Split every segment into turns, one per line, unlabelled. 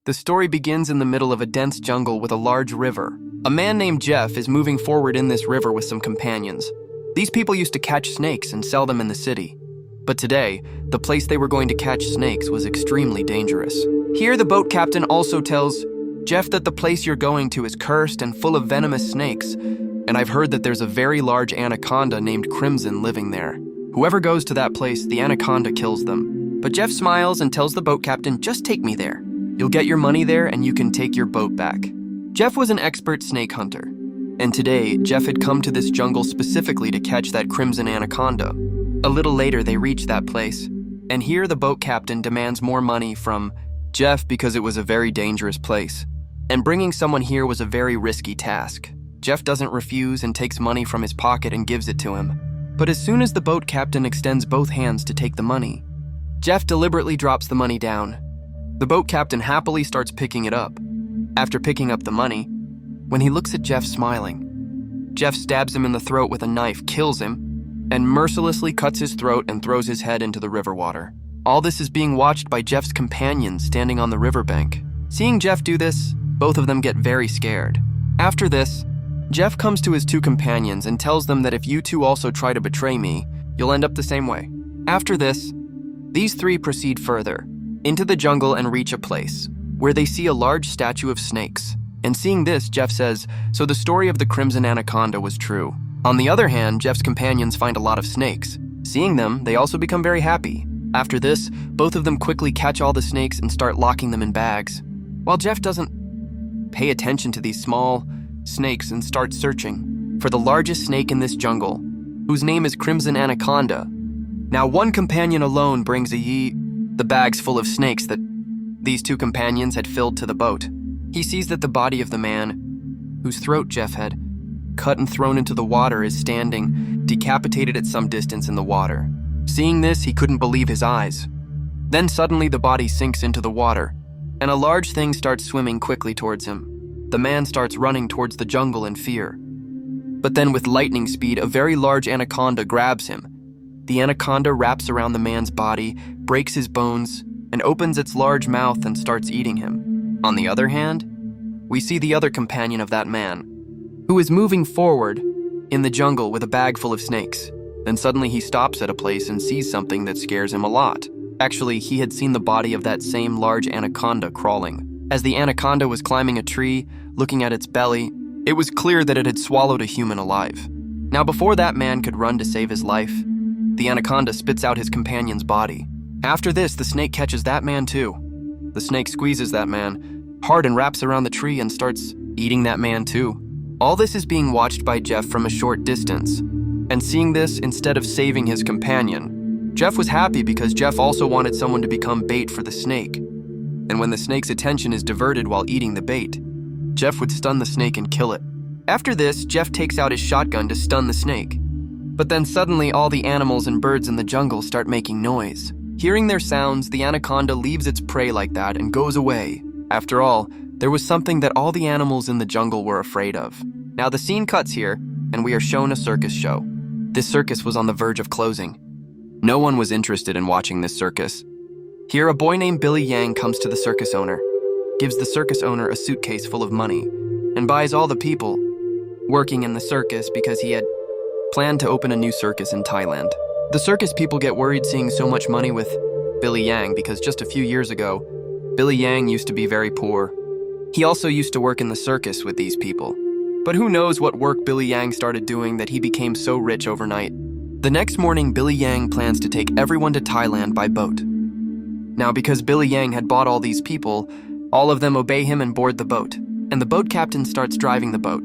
The story begins in the middle of a dense jungle with a large river. A man named Jeff is moving forward in this river with some companions. These people used to catch snakes and sell them in the city. But today, the place they were going to catch snakes was extremely dangerous. Here, the boat captain also tells Jeff that the place you're going to is cursed and full of venomous snakes, and I've heard that there's a very large anaconda named Crimson living there. Whoever goes to that place, the anaconda kills them. But Jeff smiles and tells the boat captain, just take me there. You'll get your money there and you can take your boat back. Jeff was an expert snake hunter, and today, Jeff had come to this jungle specifically to catch that Crimson Anaconda. A little later, they reach that place, and here the boat captain demands more money from Jeff because it was a very dangerous place, and bringing someone here was a very risky task. Jeff doesn't refuse and takes money from his pocket and gives it to him. But as soon as the boat captain extends both hands to take the money, Jeff deliberately drops the money down. The boat captain happily starts picking it up. After picking up the money, when he looks at Jeff smiling, Jeff stabs him in the throat with a knife, kills him, and mercilessly cuts his throat and throws his head into the river water. All this is being watched by Jeff's companions standing on the riverbank. Seeing Jeff do this, both of them get very scared. After this, Jeff comes to his two companions and tells them that if you two also try to betray me, you'll end up the same way. After this, these three proceed further into the jungle and reach a place where they see a large statue of snakes. And seeing this, Jeff says, so the story of the Crimson Anaconda was true. On the other hand, Jeff's companions find a lot of snakes. Seeing them, they also become very happy. After this, both of them quickly catch all the snakes and start locking them in bags. While Jeff doesn't pay attention to these small snakes and starts searching for the largest snake in this jungle, whose name is Crimson Anaconda. Now one companion alone brings the bags full of snakes that these two companions had filled to the boat. He sees that the body of the man, whose throat Jeff had cut and thrown into the water, is standing, decapitated at some distance in the water. Seeing this, he couldn't believe his eyes. Then suddenly the body sinks into the water, and a large thing starts swimming quickly towards him. The man starts running towards the jungle in fear. But then with lightning speed, a very large anaconda grabs him. The anaconda wraps around the man's body, breaks his bones, and opens its large mouth and starts eating him. On the other hand, we see the other companion of that man, who is moving forward in the jungle with a bag full of snakes. Then suddenly he stops at a place and sees something that scares him a lot. Actually, he had seen the body of that same large anaconda crawling. As the anaconda was climbing a tree, looking at its belly, it was clear that it had swallowed a human alive. Now before that man could run to save his life, the anaconda spits out his companion's body. After this, the snake catches that man too. The snake squeezes that man hard and wraps around the tree and starts eating that man too. All this is being watched by Jeff from a short distance. And seeing this, instead of saving his companion, Jeff was happy because Jeff also wanted someone to become bait for the snake. And when the snake's attention is diverted while eating the bait, Jeff would stun the snake and kill it. After this, Jeff takes out his shotgun to stun the snake. But then suddenly all the animals and birds in the jungle start making noise. Hearing their sounds, the anaconda leaves its prey like that and goes away. After all, there was something that all the animals in the jungle were afraid of. Now the scene cuts here, and we are shown a circus show. This circus was on the verge of closing. No one was interested in watching this circus. Here, a boy named Billy Yang comes to the circus owner, gives the circus owner a suitcase full of money, and buys all the people working in the circus because he had planned to open a new circus in Thailand. The circus people get worried seeing so much money with Billy Yang because just a few years ago, Billy Yang used to be very poor. He also used to work in the circus with these people. But who knows what work Billy Yang started doing that he became so rich overnight. The next morning, Billy Yang plans to take everyone to Thailand by boat. Now, because Billy Yang had bought all these people, all of them obey him and board the boat, and the boat captain starts driving the boat.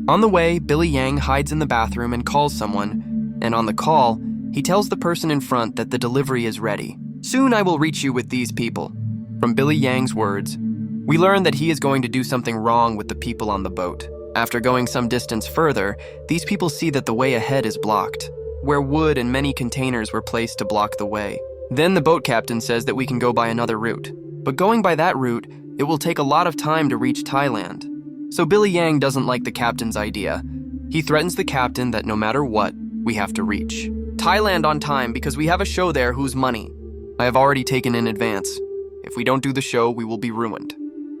On the way, Billy Yang hides in the bathroom and calls someone, and on the call, he tells the person in front that the delivery is ready. Soon I will reach you with these people. From Billy Yang's words, we learn that he is going to do something wrong with the people on the boat. After going some distance further, these people see that the way ahead is blocked, where wood and many containers were placed to block the way. Then the boat captain says that we can go by another route. But going by that route, it will take a lot of time to reach Thailand. So Billy Yang doesn't like the captain's idea. He threatens the captain that no matter what, we have to reach Thailand on time because we have a show there whose money I have already taken in advance. If we don't do the show, we will be ruined.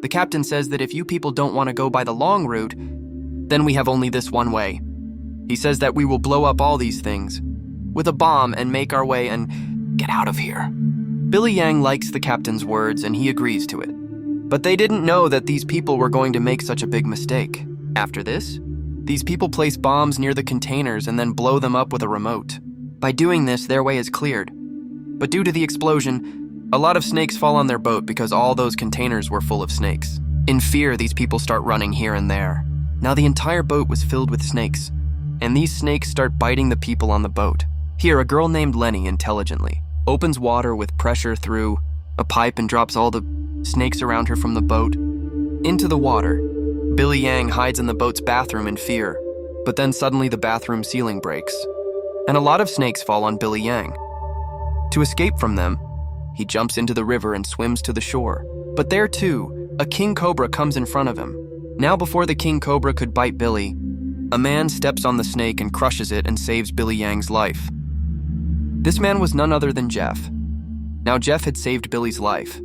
The captain says that if you people don't want to go by the long route, then we have only this one way. He says that we will blow up all these things with a bomb and make our way and get out of here. Baliang likes the captain's words and he agrees to it. But they didn't know that these people were going to make such a big mistake. After this, these people place bombs near the containers and then blow them up with a remote. By doing this, their way is cleared. But due to the explosion, a lot of snakes fall on their boat because all those containers were full of snakes. In fear, these people start running here and there. Now the entire boat was filled with snakes, and these snakes start biting the people on the boat. Here, a girl named Lenny intelligently opens water with pressure through a pipe and drops all the snakes around her from the boat into the water. Baliang hides in the boat's bathroom in fear, but then suddenly the bathroom ceiling breaks, and a lot of snakes fall on Baliang. To escape from them, he jumps into the river and swims to the shore. But there too, a king cobra comes in front of him. Now before the king cobra could bite Billy, a man steps on the snake and crushes it and saves Baliang's life. This man was none other than Jeff. Now Jeff had saved Billy's life,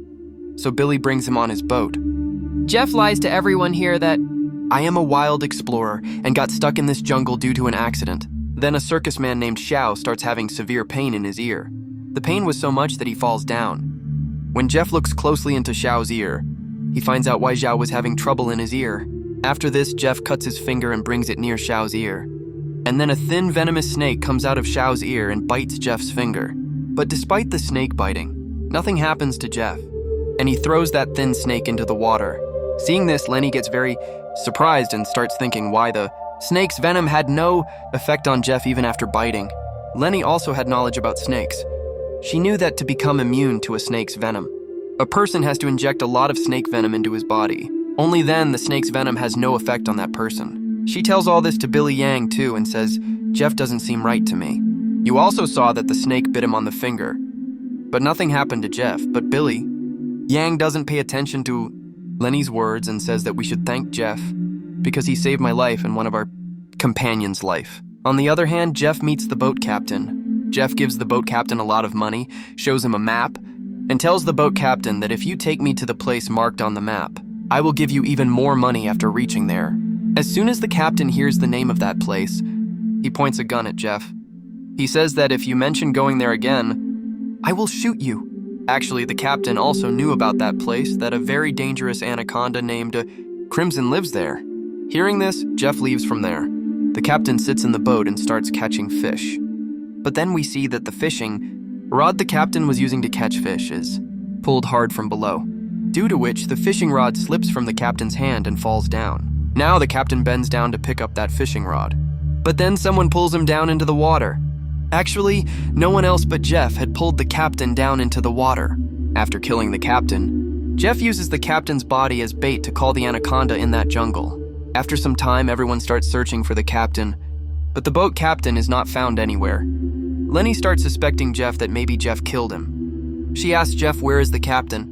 so Billy brings him on his boat. Jeff lies to everyone here that I am a wild explorer and got stuck in this jungle due to an accident. Then a circus man named Xiao starts having severe pain in his ear. The pain was so much that he falls down. When Jeff looks closely into Xiao's ear, he finds out why Xiao was having trouble in his ear. After this, Jeff cuts his finger and brings it near Xiao's ear. And then a thin venomous snake comes out of Xiao's ear and bites Jeff's finger. But despite the snake biting, nothing happens to Jeff, and he throws that thin snake into the water. Seeing this, Lenny gets very surprised and starts thinking why the snake's venom had no effect on Jeff even after biting. Lenny also had knowledge about snakes. She knew that to become immune to a snake's venom, a person has to inject a lot of snake venom into his body. Only then the snake's venom has no effect on that person. She tells all this to Baliang too and says, Jeff doesn't seem right to me. You also saw that the snake bit him on the finger, but nothing happened to Jeff. But Baliang doesn't pay attention to Lenny's words and says that we should thank Jeff because he saved my life and one of our companions' life. On the other hand, Jeff meets the boat captain. Jeff gives the boat captain a lot of money, shows him a map, and tells the boat captain that if you take me to the place marked on the map, I will give you even more money after reaching there. As soon as the captain hears the name of that place, he points a gun at Jeff. He says that if you mention going there again, I will shoot you. Actually, the captain also knew about that place, that a very dangerous anaconda named Crimson lives there. Hearing this, Jeff leaves from there. The captain sits in the boat and starts catching fish. But then we see that the fishing rod the captain was using to catch fish is pulled hard from below, due to which the fishing rod slips from the captain's hand and falls down. Now the captain bends down to pick up that fishing rod, but then someone pulls him down into the water. Actually, no one else but Jeff had pulled the captain down into the water. After killing the captain, Jeff uses the captain's body as bait to call the anaconda in that jungle. After some time, everyone starts searching for the captain, but the boat captain is not found anywhere. Lenny starts suspecting Jeff that maybe Jeff killed him. She asks Jeff where is the captain,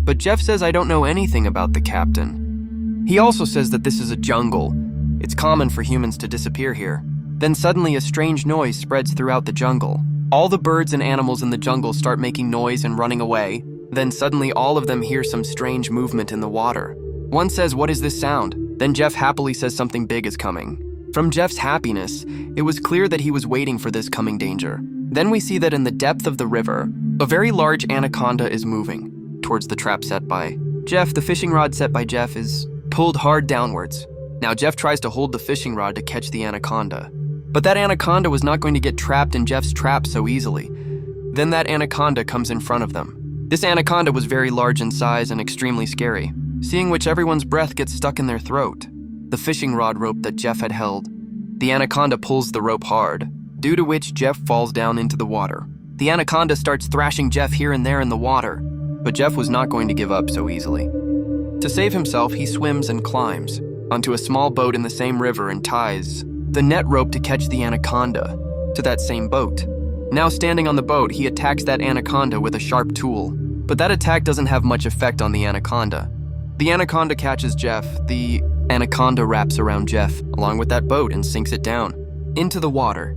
but Jeff says I don't know anything about the captain. He also says that this is a jungle. It's common for humans to disappear here. Then suddenly a strange noise spreads throughout the jungle. All the birds and animals in the jungle start making noise and running away. Then suddenly all of them hear some strange movement in the water. One says, "What is this sound?" Then Jeff happily says something big is coming. From Jeff's happiness, it was clear that he was waiting for this coming danger. Then we see that in the depth of the river, a very large anaconda is moving towards the trap set by Jeff. The fishing rod set by Jeff is pulled hard downwards. Now Jeff tries to hold the fishing rod to catch the anaconda, but that anaconda was not going to get trapped in Jeff's trap so easily. Then that anaconda comes in front of them. This anaconda was very large in size and extremely scary, seeing which everyone's breath gets stuck in their throat. The fishing rod rope that Jeff had held, the anaconda pulls the rope hard, due to which Jeff falls down into the water. The anaconda starts thrashing Jeff here and there in the water, but Jeff was not going to give up so easily. To save himself, he swims and climbs onto a small boat in the same river and ties the net rope to catch the anaconda to that same boat. Now standing on the boat, he attacks that anaconda with a sharp tool, but that attack doesn't have much effect on the anaconda. The anaconda catches Jeff. The anaconda wraps around Jeff along with that boat and sinks it down into the water.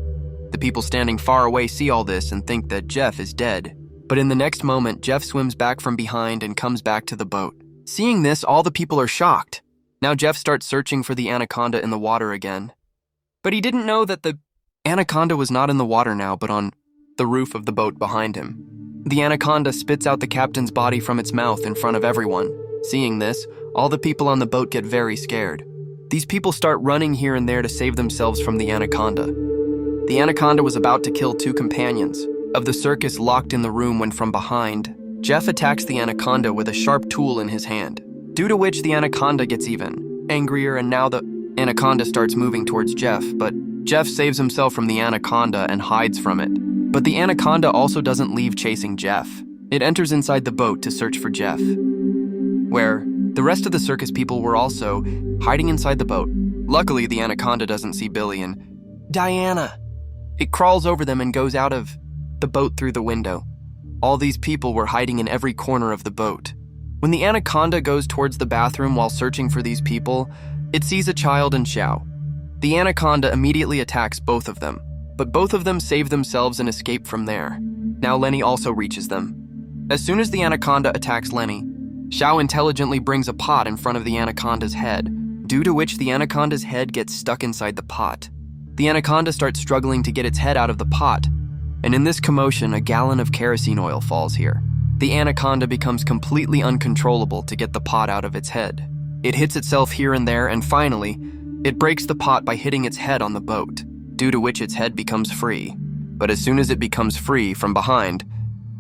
The people standing far away see all this and think that Jeff is dead. But in the next moment, Jeff swims back from behind and comes back to the boat. Seeing this, all the people are shocked. Now Jeff starts searching for the anaconda in the water again. But he didn't know that the anaconda was not in the water now, but on the roof of the boat behind him. The anaconda spits out the captain's body from its mouth in front of everyone. Seeing this, all the people on the boat get very scared. These people start running here and there to save themselves from the anaconda. The anaconda was about to kill 2 companions of the circus locked in the room when from behind, Jeff attacks the anaconda with a sharp tool in his hand, due to which the anaconda gets even angrier, and now the anaconda starts moving towards Jeff, but Jeff saves himself from the anaconda and hides from it. But the anaconda also doesn't leave chasing Jeff. It enters inside the boat to search for Jeff, where the rest of the circus people were also hiding inside the boat. Luckily, the anaconda doesn't see Billy and Diana. It crawls over them and goes out of the boat through the window. All these people were hiding in every corner of the boat. When the anaconda goes towards the bathroom while searching for these people, it sees a child and Xiao. The anaconda immediately attacks both of them, but both of them save themselves and escape from there. Now Lenny also reaches them. As soon as the anaconda attacks Lenny, Xiao intelligently brings a pot in front of the anaconda's head, due to which the anaconda's head gets stuck inside the pot. The anaconda starts struggling to get its head out of the pot, and in this commotion, a gallon of kerosene oil falls here. The anaconda becomes completely uncontrollable to get the pot out of its head. It hits itself here and there, and finally, it breaks the pot by hitting its head on the boat, due to which its head becomes free. But as soon as it becomes free from behind,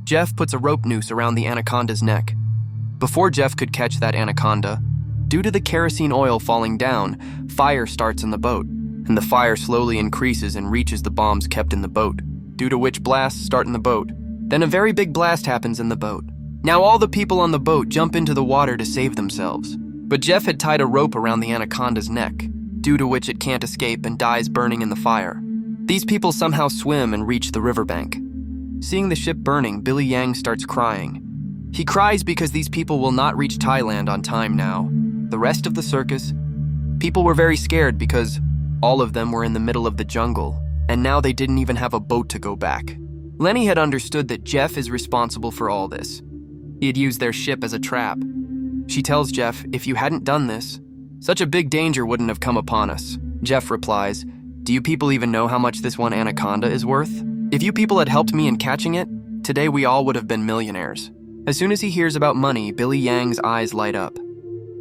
Jeff puts a rope noose around the anaconda's neck. Before Jeff could catch that anaconda, due to the kerosene oil falling down, fire starts in the boat, and the fire slowly increases and reaches the bombs kept in the boat, due to which blasts start in the boat. Then a very big blast happens in the boat. Now all the people on the boat jump into the water to save themselves, but Jeff had tied a rope around the anaconda's neck, due to which it can't escape and dies burning in the fire. These people somehow swim and reach the riverbank. Seeing the ship burning, Billy Yang starts crying. He cries because these people will not reach Thailand on time now. The rest of the circus, people were very scared because all of them were in the middle of the jungle, and now they didn't even have a boat to go back. Lenny had understood that Jeff is responsible for all this. He had used their ship as a trap. She tells Jeff, if you hadn't done this, such a big danger wouldn't have come upon us. Jeff replies, do you people even know how much this one anaconda is worth? If you people had helped me in catching it, today we all would have been millionaires. As soon as he hears about money, Billy Yang's eyes light up.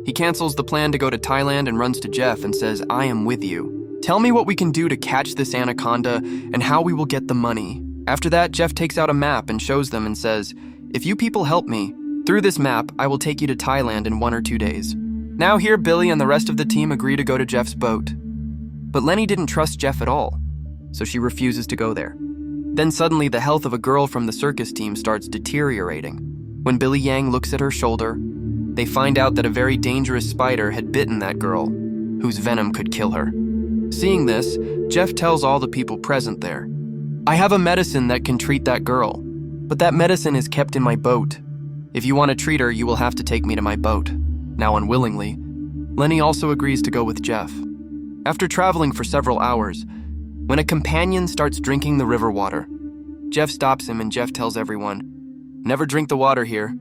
He cancels the plan to go to Thailand and runs to Jeff and says, I am with you. Tell me what we can do to catch this anaconda and how we will get the money. After that, Jeff takes out a map and shows them and says, if you people help me, through this map, I will take you to Thailand in 1 or 2 days. Now here, Billy and the rest of the team agree to go to Jeff's boat. But Lenny didn't trust Jeff at all, so she refuses to go there. Then suddenly the health of a girl from the circus team starts deteriorating. When Billy Yang looks at her shoulder, they find out that a very dangerous spider had bitten that girl, whose venom could kill her. Seeing this, Jeff tells all the people present there, I have a medicine that can treat that girl, but that medicine is kept in my boat. If you want to treat her, you will have to take me to my boat. Now unwillingly, Lenny also agrees to go with Jeff. After traveling for several hours, when a companion starts drinking the river water, Jeff stops him and Jeff tells everyone, never drink the water here.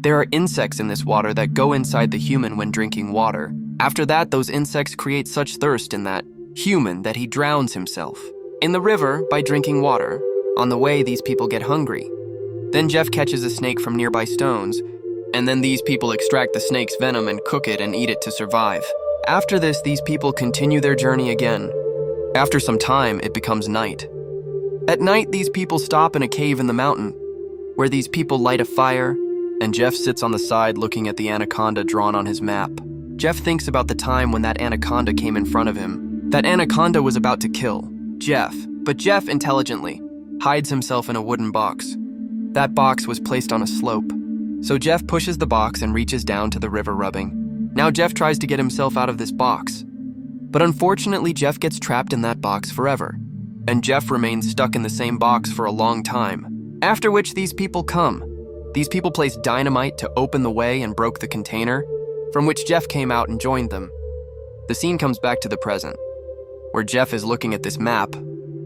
There are insects in this water that go inside the human when drinking water. After that, those insects create such thirst in that human that he drowns himself in the river by drinking water. On the way, these people get hungry. Then Jeff catches a snake from nearby stones, and then these people extract the snake's venom and cook it and eat it to survive. After this, these people continue their journey again. After some time, it becomes night. At night, these people stop in a cave in the mountain, where these people light a fire, and Jeff sits on the side looking at the anaconda drawn on his map. Jeff thinks about the time when that anaconda came in front of him. That anaconda was about to kill Jeff, but Jeff intelligently hides himself in a wooden box. That box was placed on a slope, so Jeff pushes the box and reaches down to the river rubbing. Now Jeff tries to get himself out of this box, but unfortunately Jeff gets trapped in that box forever, and Jeff remains stuck in the same box for a long time. After which these people come. These people placed dynamite to open the way and broke the container, from which Jeff came out and joined them. The scene comes back to the present, where Jeff is looking at this map.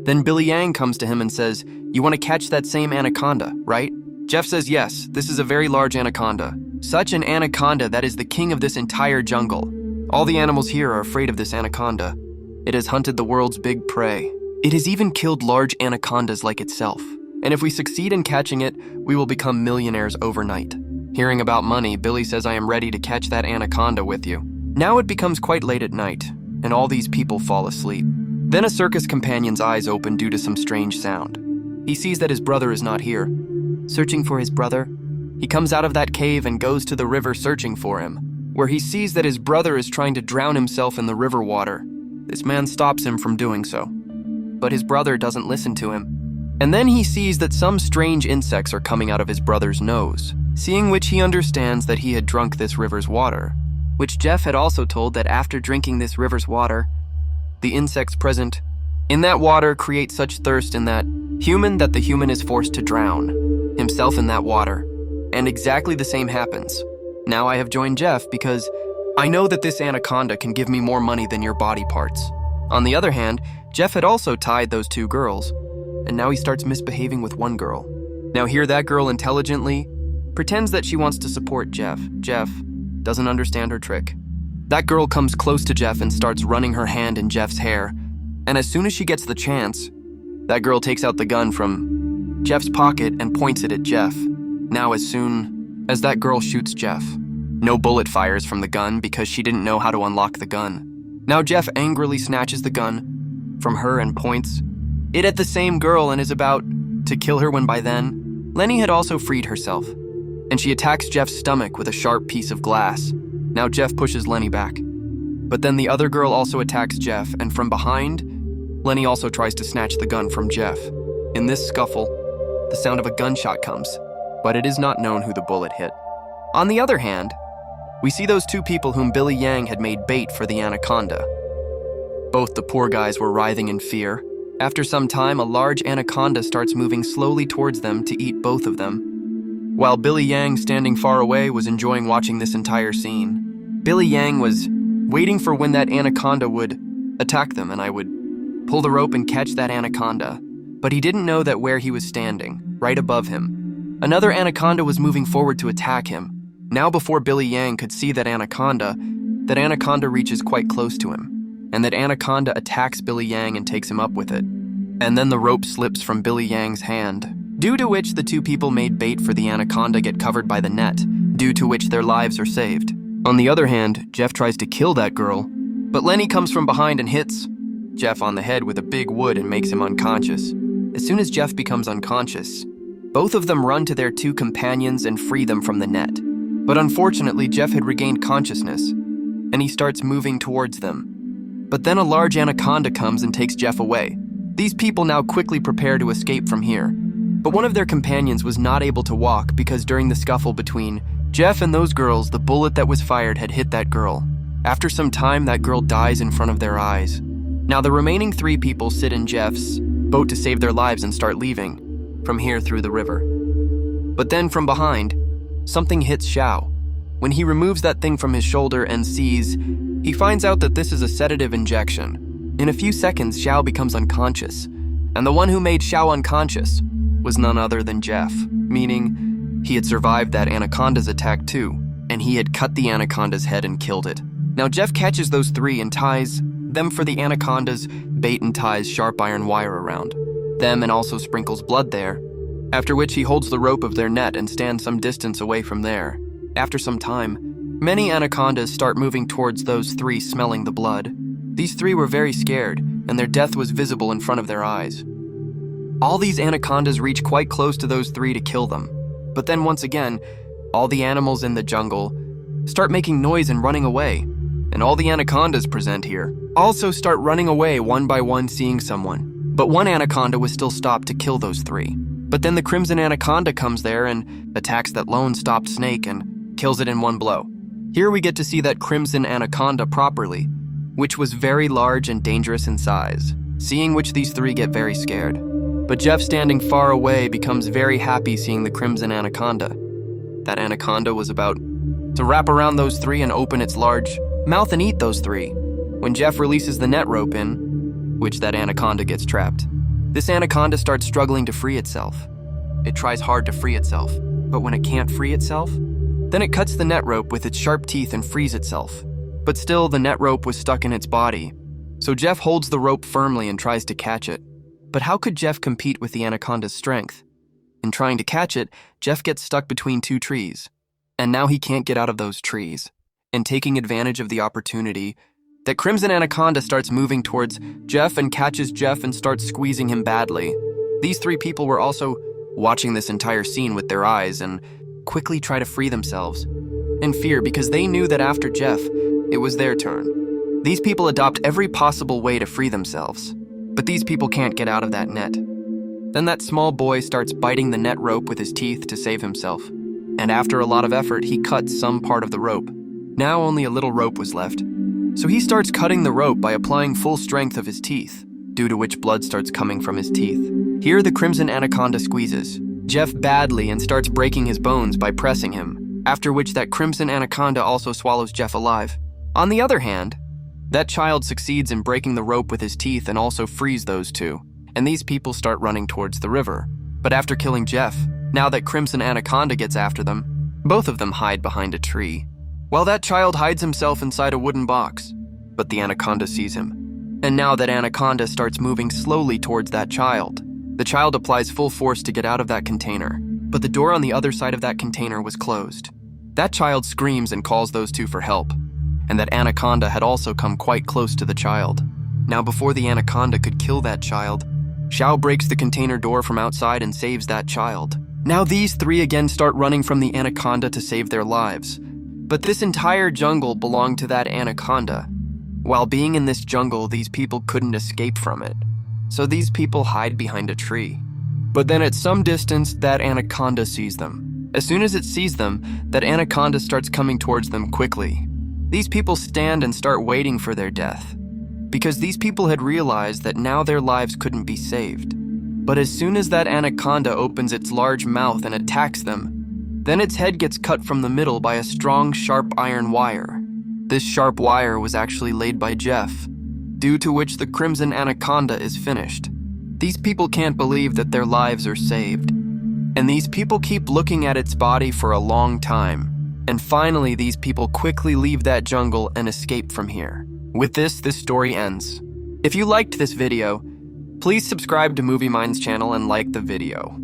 Then Billy Yang comes to him and says, you want to catch that same anaconda, right? Jeff says yes, this is a very large anaconda. Such an anaconda that is the king of this entire jungle. All the animals here are afraid of this anaconda. It has hunted the world's big prey. It has even killed large anacondas like itself. And if we succeed in catching it, we will become millionaires overnight. Hearing about money, Billy says I am ready to catch that anaconda with you. Now it becomes quite late at night, and all these people fall asleep. Then a circus companion's eyes open due to some strange sound. He sees that his brother is not here. Searching for his brother, he comes out of that cave and goes to the river searching for him, where he sees that his brother is trying to drown himself in the river water. This man stops him from doing so, but his brother doesn't listen to him. And then he sees that some strange insects are coming out of his brother's nose, seeing which he understands that he had drunk this river's water, which Jeff had also told that after drinking this river's water, the insects present in that water create such thirst in that the human is forced to drown himself in that water. And exactly the same happens. Now I have joined Jeff because I know that this anaconda can give me more money than your body parts. On the other hand, Jeff had also tied those two girls, and now he starts misbehaving with one girl. Now here that girl intelligently pretends that she wants to support Jeff. Jeff doesn't understand her trick. That girl comes close to Jeff and starts running her hand in Jeff's hair, and as soon as she gets the chance, that girl takes out the gun from Jeff's pocket and points it at Jeff. Now as soon as that girl shoots Jeff, no bullet fires from the gun because she didn't know how to unlock the gun. Now Jeff angrily snatches the gun from her and points it at the same girl and is about to kill her when by then, Lenny had also freed herself, and she attacks Jeff's stomach with a sharp piece of glass. Now Jeff pushes Lenny back. But then the other girl also attacks Jeff, and from behind, Lenny also tries to snatch the gun from Jeff. In this scuffle, the sound of a gunshot comes, but it is not known who the bullet hit. On the other hand, we see those two people whom Billy Yang had made bait for the anaconda. Both the poor guys were writhing in fear. After some time, a large anaconda starts moving slowly towards them to eat both of them. While Billy Yang, standing far away, was enjoying watching this entire scene. Billy Yang was waiting for when that anaconda would attack them and I would pull the rope and catch that anaconda. But he didn't know that where he was standing, right above him, another anaconda was moving forward to attack him. Now before Billy Yang could see that anaconda reaches quite close to him. And that anaconda attacks Billy Yang and takes him up with it. And then the rope slips from Billy Yang's hand, due to which the two people made bait for the anaconda get covered by the net, due to which their lives are saved. On the other hand, Jeff tries to kill that girl, but Lenny comes from behind and hits Jeff on the head with a big wood and makes him unconscious. As soon as Jeff becomes unconscious, both of them run to their two companions and free them from the net. But unfortunately, Jeff had regained consciousness, and he starts moving towards them. But then a large anaconda comes and takes Jeff away. These people now quickly prepare to escape from here. But one of their companions was not able to walk because during the scuffle between Jeff and those girls, the bullet that was fired had hit that girl. After some time, that girl dies in front of their eyes. Now the remaining three people sit in Jeff's boat to save their lives and start leaving from here through the river. But then from behind, something hits Xiao. When he removes that thing from his shoulder and sees, he finds out that this is a sedative injection. In a few seconds, Xiao becomes unconscious, and the one who made Xiao unconscious was none other than Jeff, meaning he had survived that anaconda's attack too, and he had cut the anaconda's head and killed it. Now Jeff catches those three and ties them for the anaconda's bait and ties sharp iron wire around them and also sprinkles blood there, after which he holds the rope of their net and stands some distance away from there. After some time, many anacondas start moving towards those three, smelling the blood. These three were very scared, and their death was visible in front of their eyes. All these anacondas reach quite close to those three to kill them. But then once again, all the animals in the jungle start making noise and running away. And all the anacondas present here also start running away one by one, seeing someone. But one anaconda was still stopped to kill those three. But then the Crimson Anaconda comes there and attacks that lone stopped snake and kills it in one blow. Here we get to see that Crimson Anaconda properly, which was very large and dangerous in size, seeing which these three get very scared. But Jeff, standing far away, becomes very happy seeing the Crimson Anaconda. That anaconda was about to wrap around those three and open its large mouth and eat those three, when Jeff releases the net rope in which that anaconda gets trapped. This anaconda starts struggling to free itself. It tries hard to free itself, but when it can't free itself, Then it cuts the net rope with its sharp teeth and frees itself. But still, the net rope was stuck in its body. So Jeff holds the rope firmly and tries to catch it. But how could Jeff compete with the anaconda's strength? In trying to catch it, Jeff gets stuck between two trees. And now he can't get out of those trees. And taking advantage of the opportunity, that Crimson Anaconda starts moving towards Jeff and catches Jeff and starts squeezing him badly. These three people were also watching this entire scene with their eyes and quickly try to free themselves. In fear, because they knew that after Jeff, it was their turn. These people adopt every possible way to free themselves. But these people can't get out of that net. Then that small boy starts biting the net rope with his teeth to save himself. And after a lot of effort, he cuts some part of the rope. Now only a little rope was left. So he starts cutting the rope by applying full strength of his teeth, due to which blood starts coming from his teeth. Here the Crimson Anaconda squeezes Jeff badly and starts breaking his bones by pressing him, after which that Crimson Anaconda also swallows Jeff alive. On the other hand, that child succeeds in breaking the rope with his teeth and also frees those two, and these people start running towards the river. But after killing Jeff, now that Crimson Anaconda gets after them, both of them hide behind a tree. While that child hides himself inside a wooden box, but the anaconda sees him. And now that anaconda starts moving slowly towards that child. The child applies full force to get out of that container, but the door on the other side of that container was closed. That child screams and calls those two for help, and that anaconda had also come quite close to the child. Now before the anaconda could kill that child, Xiao breaks the container door from outside and saves that child. Now these three again start running from the anaconda to save their lives. But this entire jungle belonged to that anaconda. While being in this jungle, these people couldn't escape from it. So these people hide behind a tree. But then at some distance, that anaconda sees them. As soon as it sees them, that anaconda starts coming towards them quickly. These people stand and start waiting for their death, because these people had realized that now their lives couldn't be saved. But as soon as that anaconda opens its large mouth and attacks them, then its head gets cut from the middle by a strong, sharp iron wire. This sharp wire was actually laid by Jeff, due to which the Crimson Anaconda is finished. These people can't believe that their lives are saved. And these people keep looking at its body for a long time. And finally, these people quickly leave that jungle and escape from here. With this story ends. If you liked this video, please subscribe to Movie Mind's channel and like the video.